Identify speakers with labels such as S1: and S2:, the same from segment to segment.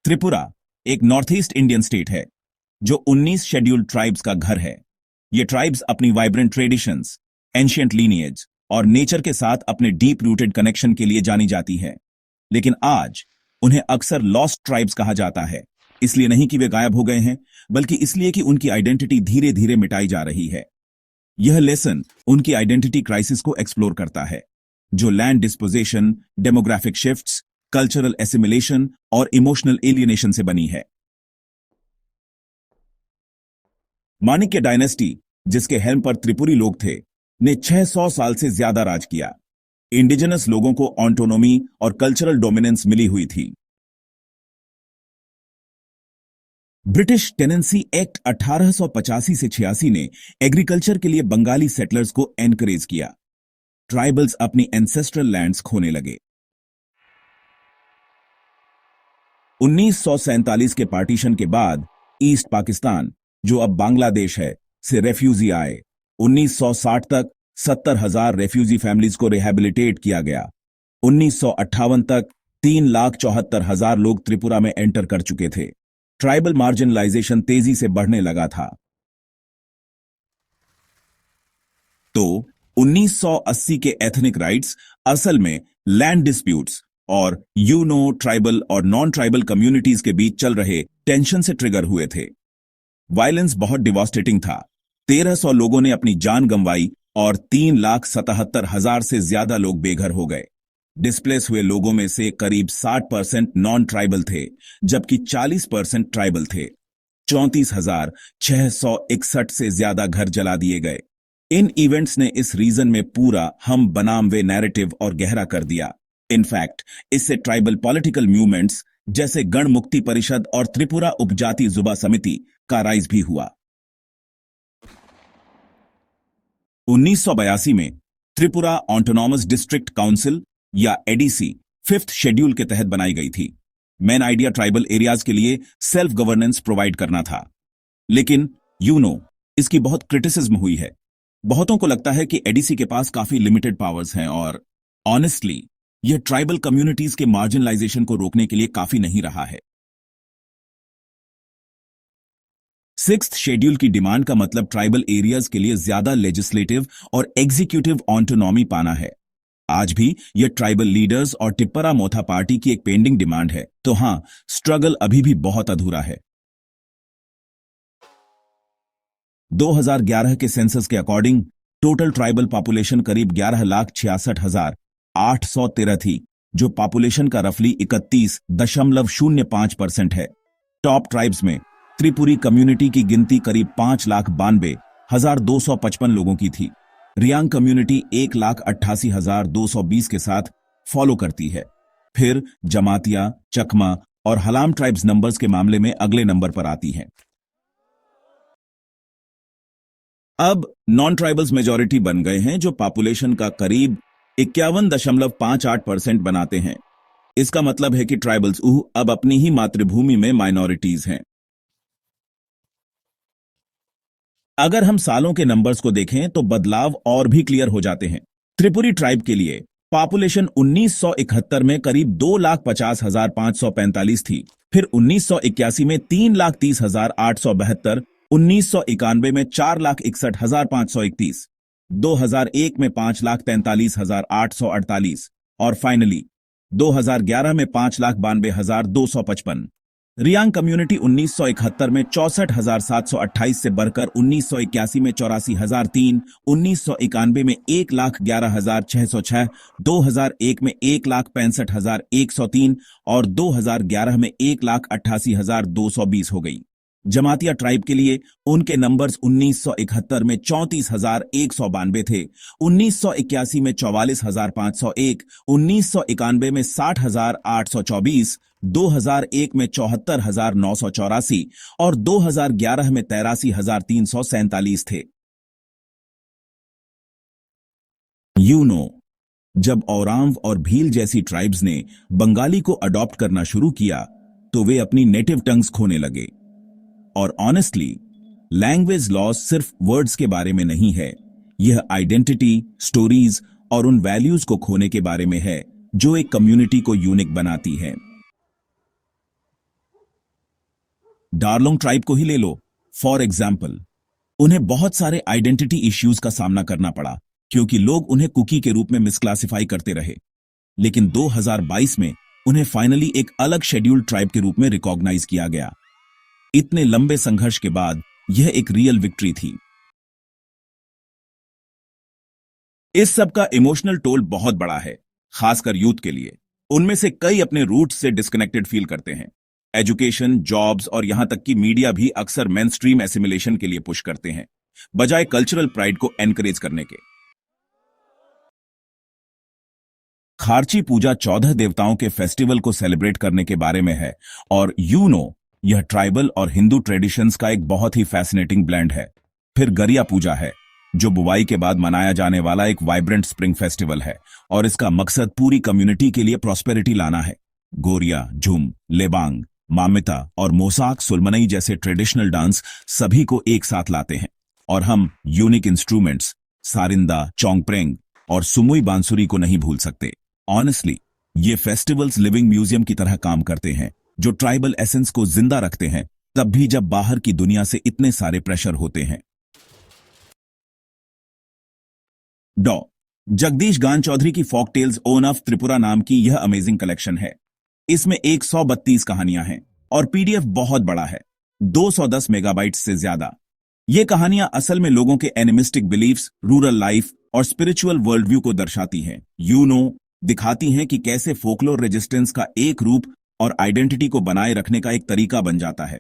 S1: त्रिपुरा एक north east Indian state है जो 19 शेड्यूल्ड ट्राइब्स का घर है। ये ट्राइब्स अपनी वाइब्रेंट ट्रेडिशंस, एंशिएंट लीनिएज और नेचर के साथ अपने डीप रूटेड कनेक्शन के लिए जानी जाती है। लेकिन आज उन्हें अक्सर लॉस्ट ट्राइब्स कहा जाता है, इसलिए नहीं कि वे गायब हो गए हैं, बल्कि इसलिए कि उनकी आइडेंटिटी धीरे धीरे मिटाई जा रही है। यह लेसन उनकी आइडेंटिटी क्राइसिस को एक्सप्लोर करता है, जो land disposition, demographic shifts, cultural assimilation और इमोशनल एलियनेशन से बनी है। माणिक्य डायनेस्टी, जिसके हेल्म पर त्रिपुरी लोग थे, ने 600 साल से ज्यादा राज किया। इंडिजिनस लोगों को ऑटोनोमी और कल्चरल डोमिनेंस मिली हुई थी। ब्रिटिश टेनेंसी एक्ट 1885 से 86 ने एग्रीकल्चर के लिए बंगाली सेटलर्स को एनकरेज किया। ट्राइबल्स अपनी एंसेस्ट्रल लैंड्स खोने लगे। 1947 के पार्टीशन के बाद ईस्ट पाकिस्तान, जो अब बांग्लादेश है, से रेफ्यूजी आए। 1960 तक 70,000 रेफ्यूजी फैमिलीज को रिहैबिलिटेट किया गया। 1958 तक 3,74,000 लोग त्रिपुरा में एंटर कर चुके थे। ट्राइबल मार्जिनलाइजेशन तेजी से बढ़ने लगा था। तो 1980 के एथनिक राइट्स असल में लैंड डिस्प्यूट्स और ट्राइबल और नॉन ट्राइबल कम्युनिटीज के बीच चल रहे टेंशन से ट्रिगर हुए थे। वायलेंस बहुत डिवास्टेटिंग था। 1,300 लोगों ने अपनी जान गंवाई और 3,77,000 से ज्यादा लोग बेघर हो गए। डिस्प्लेस हुए लोगों में से करीब 60% नॉन ट्राइबल थे, जबकि 40% ट्राइबल थे। 34,661 से ज्यादा घर जला दिए गए। इन इवेंट्स ने इस रीजन में पूरा हम बनाम वे नैरेटिव और गहरा कर दिया। इनफैक्ट इससे ट्राइबल पॉलिटिकल मूवमेंट्स जैसे गण मुक्ति परिषद और त्रिपुरा उपजाति जुबा समिति का राइज भी हुआ। 1982 में त्रिपुरा ऑटोनॉमस डिस्ट्रिक्ट काउंसिल या एडीसी 5th शेड्यूल के तहत बनाई गई थी। मेन आइडिया ट्राइबल एरियाज के लिए सेल्फ गवर्नेंस प्रोवाइड करना था। लेकिन इसकी बहुत क्रिटिसिज्म हुई है। बहुतों को लगता है कि एडीसी के पास काफी लिमिटेड पावर्स हैं और ऑनेस्टली यह ट्राइबल कम्युनिटीज के मार्जिनलाइजेशन को रोकने के लिए काफी नहीं रहा है। 6th शेड्यूल की डिमांड का मतलब ट्राइबल एरियाज के लिए ज्यादा लेजिस्लेटिव और एग्जीक्यूटिव ऑटोनॉमी पाना है। आज भी यह ट्राइबल लीडर्स और टिप्परा मोथा पार्टी की एक पेंडिंग डिमांड है। तो हां, स्ट्रगल अभी भी बहुत अधूरा है। 2011 के सेंसस के अकॉर्डिंग टोटल ट्राइबल पॉपुलेशन करीब 11,66,813 थी, जो पॉपुलेशन का रफली 31.05% है। टॉप ट्राइब्स में त्रिपुरी कम्युनिटी की गिनती करीब 5,92,255 लोगों की थी। रियांग कम्युनिटी 1,88,220 के साथ फॉलो करती है। फिर जमातिया, चकमा और हलाम ट्राइब्स नंबर्स के मामले में अगले नंबर पर आती हैं। अब नॉन ट्राइबल्स मेजॉरिटी बन गए हैं, जो पॉपुलेशन का करीब 51.58% बनाते हैं। इसका मतलब है कि ट्राइबल्स अब अपनी ही मातृभूमि में माइनॉरिटीज हैं। अगर हम सालों के नंबर्स को देखें तो बदलाव और भी क्लियर हो जाते हैं। त्रिपुरी ट्राइब के लिए पॉपुलेशन 1971 में करीब 2,50,545 थी। फिर 1981 में 3,30,872, 1991 में 4,61,531, 2001 में 5,43,848 और फाइनली 2011 में 5,92,255। रियांग कम्युनिटी 1971 में 64,728 से बढ़कर 1981 में 84,003, 1991 में 1,11,606, 2001 में 1,65,103 और 2011 में 1,88,220 हो गई। जमातिया ट्राइब के लिए उनके नंबर्स 1971 में 34,192 थे, 1981 में 44,501, 1991 में 60,824, 2001 में 74,984 और 2011 में 83,347 थे। जब औरांव और भील जैसी ट्राइब्स ने बंगाली को अडॉप्ट करना शुरू किया तो वे अपनी नेटिव टंग्स खोने लगे। और ऑनेस्टली, लैंग्वेज लॉस सिर्फ वर्ड्स के बारे में नहीं है, यह आइडेंटिटी, स्टोरीज और उन वैल्यूज को खोने के बारे में है जो एक कम्युनिटी को यूनिक बनाती है। डारलोंग ट्राइब को ही ले लो। फॉर एग्जाम्पल, उन्हें बहुत सारे आइडेंटिटी इश्यूज का सामना करना पड़ा क्योंकि लोग उन्हें कुकी के रूप में मिसक्लासिफाई करते रहे। लेकिन 2022 में उन्हें फाइनली एक अलग शेड्यूल्ड ट्राइब के रूप में रिकॉग्नाइज किया गया। इतने लंबे संघर्ष के बाद यह एक रियल विक्ट्री थी। इस सब का इमोशनल टोल बहुत बड़ा है, खासकर यूथ के लिए। उनमें से कई अपने रूट्स से डिस्कनेक्टेड फील करते हैं। एजुकेशन, जॉब्स और यहां तक कि मीडिया भी अक्सर मेनस्ट्रीम एसिमिलेशन के लिए पुश करते हैं, बजाय कल्चरल प्राइड को एनकरेज करने के। खार्ची पूजा 14 देवताओं के फेस्टिवल को सेलिब्रेट करने के बारे में है, और यह ट्राइबल और हिंदू ट्रेडिशंस का एक बहुत ही फैसिनेटिंग ब्लेंड है। फिर गरिया पूजा है, जो बुवाई के बाद मनाया जाने वाला एक वाइब्रेंट स्प्रिंग फेस्टिवल है, और इसका मकसद पूरी कम्युनिटी के लिए प्रॉस्पेरिटी लाना है। गोरिया, झूम, लेबांग, मामिता और मोसाक सुलमनई जैसे ट्रेडिशनल डांस सभी को एक साथ लाते हैं, और हम यूनिक इंस्ट्रूमेंट्स सारिंदा, चोंगप्रेंग और सुमुई बांसुरी को नहीं भूल सकते। ऑनेस्टली, ये फेस्टिवल्स लिविंग म्यूजियम की तरह काम करते हैं, जो ट्राइबल एसेंस को जिंदा रखते हैं, तब भी जब बाहर की दुनिया से इतने सारे प्रेशर होते हैं। डॉ जगदीश गान चौधरी की folk tales on of Tripura नाम की यह अमेजिंग कलेक्शन है। इसमें 132 कहानियां हैं और पीडीएफ बहुत बड़ा है, 210 मेगाबाइट्स से ज्यादा। ये कहानियां असल में लोगों के एनिमिस्टिक बिलीफ्स, रूरल लाइफ और स्पिरिचुअल वर्ल्ड व्यू को दर्शाती हैं। दिखाती हैं कि कैसे फोकलोर रेजिस्टेंस का एक रूप और आइडेंटिटी को बनाए रखने का एक तरीका बन जाता है।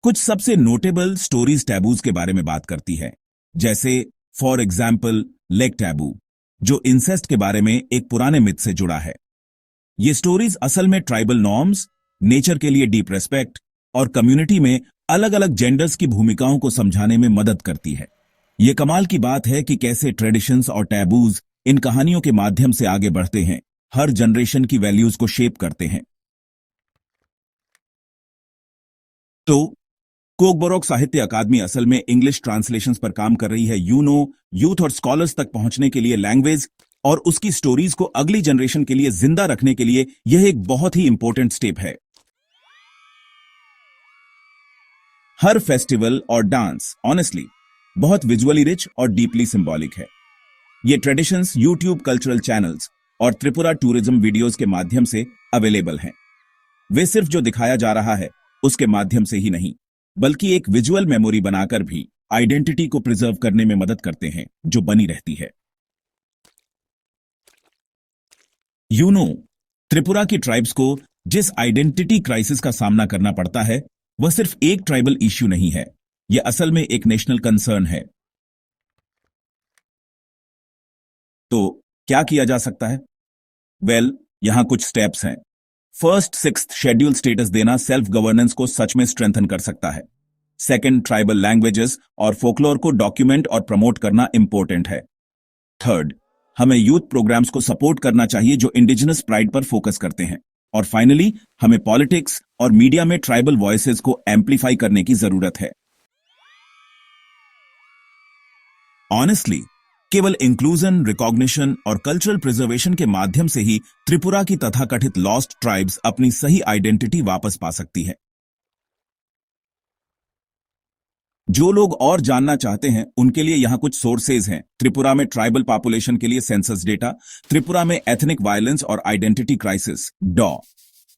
S1: कुछ सबसे नोटेबल स्टोरीज टैबूज के बारे में बात करती है, जैसे फॉर एग्जाम्पल लेग टैबू, जो इंसेस्ट के बारे में एक पुराने मिथ से जुड़ा है। ये स्टोरीज असल में ट्राइबल नॉर्म्स, नेचर के लिए डीप रेस्पेक्ट और कम्युनिटी में अलग अलग जेंडर्स की भूमिकाओं को समझाने में मदद करती है। ये कमाल की बात है कि कैसे ट्रेडिशंस और टैबूज इन कहानियों के माध्यम से आगे बढ़ते हैं, हर जनरेशन की वैल्यूज को शेप करते हैं। तो कोकबोरोक साहित्य अकादमी असल में इंग्लिश ट्रांसलेशंस पर काम कर रही है। यूथ और स्कॉलर्स तक पहुंचने के लिए लैंग्वेज और उसकी स्टोरीज को अगली जनरेशन के लिए जिंदा रखने के लिए यह एक बहुत ही इंपॉर्टेंट स्टेप है। हर फेस्टिवल और डांस ऑनेस्टली बहुत विजुअली रिच और डीपली सिंबॉलिक है। ये ट्रेडिशंस यूट्यूब कल्चरल चैनल्स और त्रिपुरा टूरिज्म वीडियोस के माध्यम से अवेलेबल हैं। वे सिर्फ जो दिखाया जा रहा है उसके माध्यम से ही नहीं, बल्कि एक विजुअल मेमोरी बनाकर भी आइडेंटिटी को प्रिजर्व करने में मदद करते हैं, जो बनी रहती है। त्रिपुरा की ट्राइब्स को जिस आइडेंटिटी क्राइसिस का सामना करना पड़ता है, वह सिर्फ एक ट्राइबल इश्यू नहीं है, यह असल में एक नेशनल कंसर्न है। तो क्या किया जा सकता है? यहां कुछ स्टेप्स हैं। फर्स्ट, 6th शेड्यूल स्टेटस देना सेल्फ गवर्नेंस को सच में स्ट्रेंथन कर सकता है। सेकंड, ट्राइबल लैंग्वेजेस और फोकलोर को डॉक्यूमेंट और प्रमोट करना इंपॉर्टेंट है। थर्ड, हमें यूथ प्रोग्राम्स को सपोर्ट करना चाहिए जो इंडिजिनस प्राइड पर फोकस करते हैं। और फाइनली, हमें पॉलिटिक्स और मीडिया में ट्राइबल वॉइसेस को एम्पलीफाई करने की जरूरत है। ऑनेस्टली, केवल इंक्लूजन, रिकॉग्निशन और कल्चरल प्रिजर्वेशन के माध्यम से ही त्रिपुरा की तथाकथित लॉस्ट ट्राइब्स अपनी सही आइडेंटिटी वापस पा सकती है। जो लोग और जानना चाहते हैं उनके लिए यहां कुछ सोर्सेज हैं। त्रिपुरा में ट्राइबल पॉपुलेशन के लिए सेंसस डेटा, त्रिपुरा में एथनिक वायलेंस और identity crisis, Dr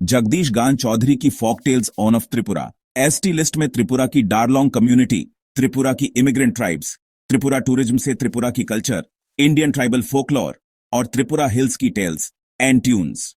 S1: Jagdish Gan Chaudhary की folk tales on of Tripura, ST list में त्रिपुरा की डारलोंग कम्युनिटी, त्रिपुरा की इमिग्रेंट ट्राइब्स, त्रिपुरा टूरिज्म से त्रिपुरा की कल्चर, इंडियन ट्राइबल फोकलोर और त्रिपुरा हिल्स की टेल्स एंड ट्यून्स।